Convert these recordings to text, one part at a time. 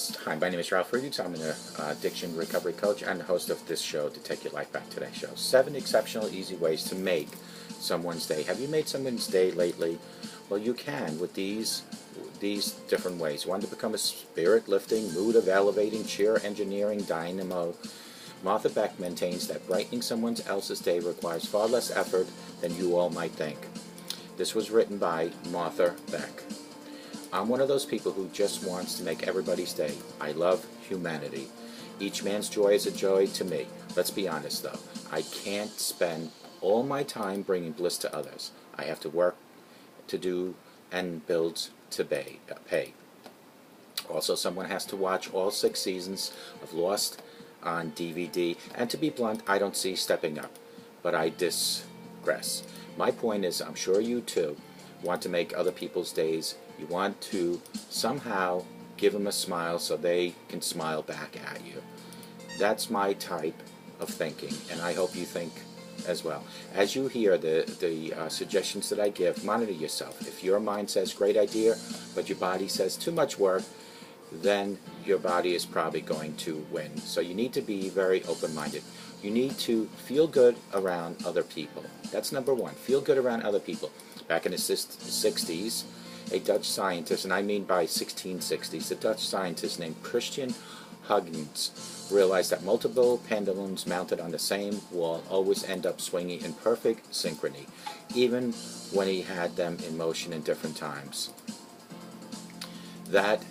Hi, my name is Ralf Friedrichs. I'm an addiction recovery coach and the host of this show, To Take Your Life Back Today show. 7 exceptional, easy ways to make someone's day. Have you made someone's day lately? Well, you can with these different ways. One, to become a spirit-lifting, mood-elevating, cheer-engineering dynamo. Martha Beck maintains that brightening someone else's day requires far less effort than you all might think. This was written by Martha Beck. I'm one of those people who just wants to make everybody's day. I love humanity. Each man's joy is a joy to me. Let's be honest though, I can't spend all my time bringing bliss to others. I have to work to do and bills to pay. Also, someone has to watch all 6 seasons of Lost on DVD, and to be blunt, I don't see stepping up, but I digress. My point is, I'm sure you too want to make other people's days. You want to somehow give them a smile so they can smile back at you. That's my type of thinking, and I hope you think as well. As you hear the suggestions that I give, monitor yourself. If your mind says great idea, but your body says too much work, then your body is probably going to win. So you need to be very open-minded. You need to feel good around other people. That's number one. Feel good around other people. Back in the 60s, a Dutch scientist, and I mean by 1660s, a Dutch scientist named Christian Huygens realized that multiple pendulums mounted on the same wall always end up swinging in perfect synchrony, even when he had them in motion in different times. That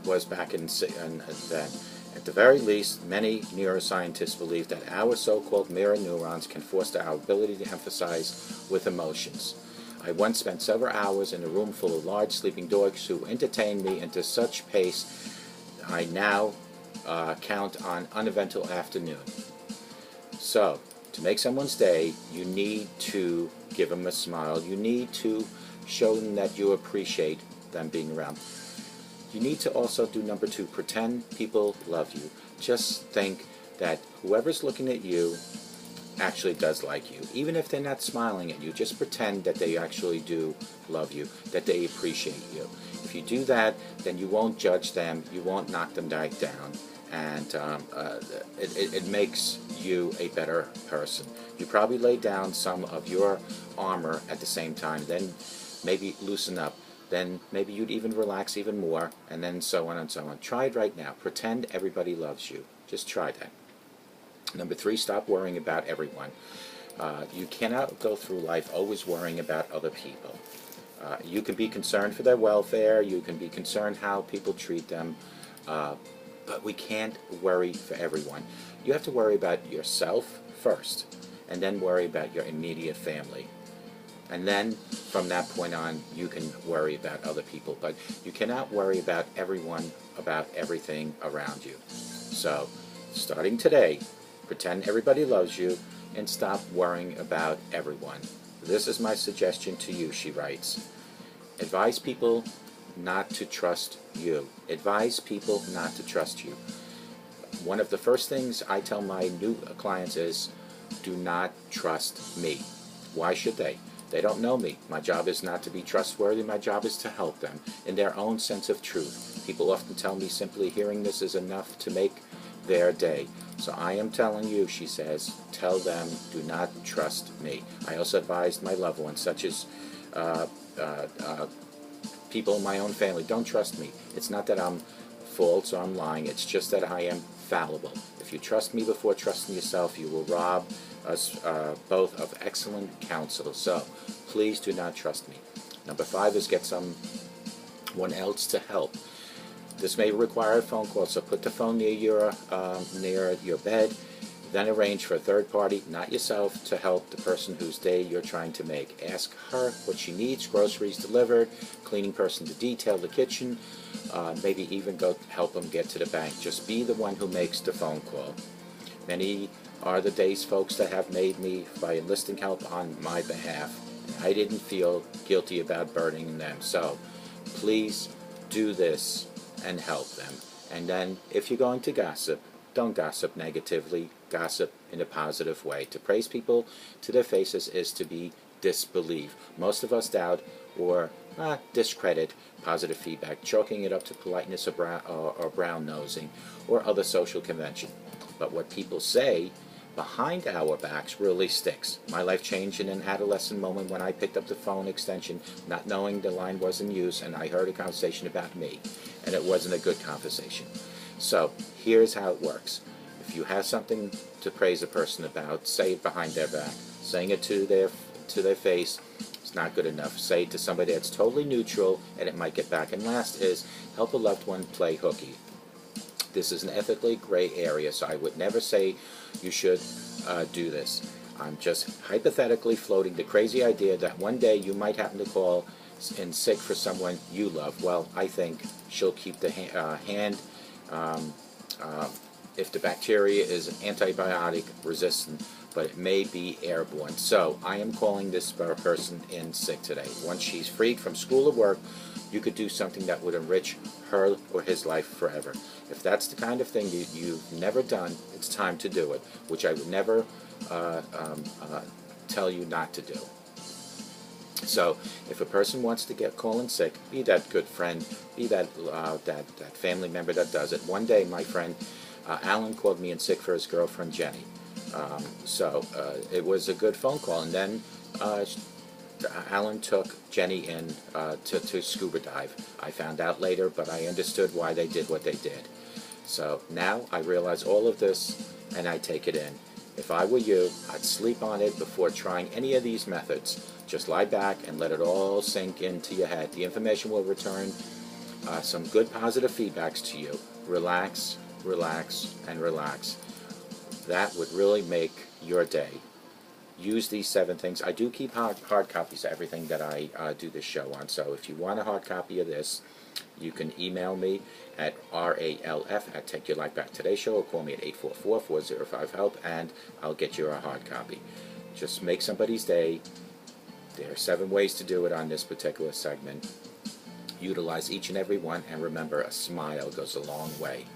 was back in then. At the very least, many neuroscientists believe that our so-called mirror neurons can foster our ability to emphasize with emotions. I once spent several hours in a room full of large sleeping dogs who entertained me into such pace I now count on uneventful afternoon. So, to make someone's day, you need to give them a smile. You need to show them that you appreciate them being around. You need to also do number 2, pretend people love you. Just think that whoever's looking at you actually does like you. Even if they're not smiling at you, just pretend that they actually do love you, that they appreciate you. If you do that, then you won't judge them, you won't knock them down, and it makes you a better person. You probably lay down some of your armor at the same time, then maybe loosen up. Then maybe you'd even relax even more, and then so on and so on. Try it right now. Pretend everybody loves you. Just try that. Number 3, stop worrying about everyone. You cannot go through life always worrying about other people. You can be concerned for their welfare. You can be concerned how people treat them. But we can't worry for everyone. You have to worry about yourself first, and then worry about your immediate family. And then, from that point on, you can worry about other people. But you cannot worry about everyone, about everything around you. So, starting today, pretend everybody loves you and stop worrying about everyone. This is my suggestion to you, she writes. Advise people not to trust you. Advise people not to trust you. One of the first things I tell my new clients is, do not trust me. Why should they? They don't know me. My job is not to be trustworthy. My job is to help them in their own sense of truth. People often tell me simply hearing this is enough to make their day. So I am telling you, she says, tell them, do not trust me. I also advised my loved ones, such as people in my own family, don't trust me. It's not that I'm false or I'm lying. It's just that I am fallible. If you trust me before trusting yourself, you will rob us both of excellent counsel. So please do not trust me. Number 5 is get someone else to help. This may require a phone call, so put the phone near your bed, then arrange for a third party, not yourself, to help the person whose day you're trying to make. Ask her what she needs, groceries delivered, cleaning person to detail the kitchen, maybe even go help them get to the bank. Just be the one who makes the phone call. Many are the days, folks, that have made me by enlisting help on my behalf. I didn't feel guilty about burdening them. So please do this and help them. And then if you're going to gossip, don't gossip negatively. Gossip in a positive way. To praise people to their faces is to be disbelief. Most of us doubt or discredit positive feedback, chalking it up to politeness or brown-nosing or other social convention. But what people say behind our backs really sticks. My life changed in an adolescent moment when I picked up the phone extension, not knowing the line was in use, and I heard a conversation about me, and it wasn't a good conversation. So here's how it works. If you have something to praise a person about, say it behind their back. Saying it to their face is not good enough. Say it to somebody that's totally neutral, and it might get back. And last is help a loved one play hooky. This is an ethically gray area, so I would never say you should do this. I'm just hypothetically floating the crazy idea that one day you might happen to call in sick for someone you love. Well, I think she'll keep the hand if the bacteria is antibiotic resistant, but it may be airborne. So I am calling this person in sick today. Once she's freed from school or work, you could do something that would enrich her or his life forever. If that's the kind of thing you've never done, it's time to do it, which I would never tell you not to do. So if a person wants to call in sick, be that good friend, be that family member that does it. One day my friend Alan called me in sick for his girlfriend Jenny. It was a good phone call, and then Alan took Jenny in to scuba dive. I found out later, but I understood why they did what they did. So now I realize all of this, and I take it in. If I were you, I'd sleep on it before trying any of these methods. Just lie back and let it all sink into your head. The information will return some good positive feedbacks to you. Relax, relax, and relax. That would really make your day. Use these 7 things. I do keep hard copies of everything that I do this show on, so if you want a hard copy of this, you can email me at ralf@takeyourlifebacktoday.show or call me at 844-405-HELP, and I'll get you a hard copy. Just make somebody's day. There are 7 ways to do it on this particular segment. Utilize each and every one, and remember, a smile goes a long way.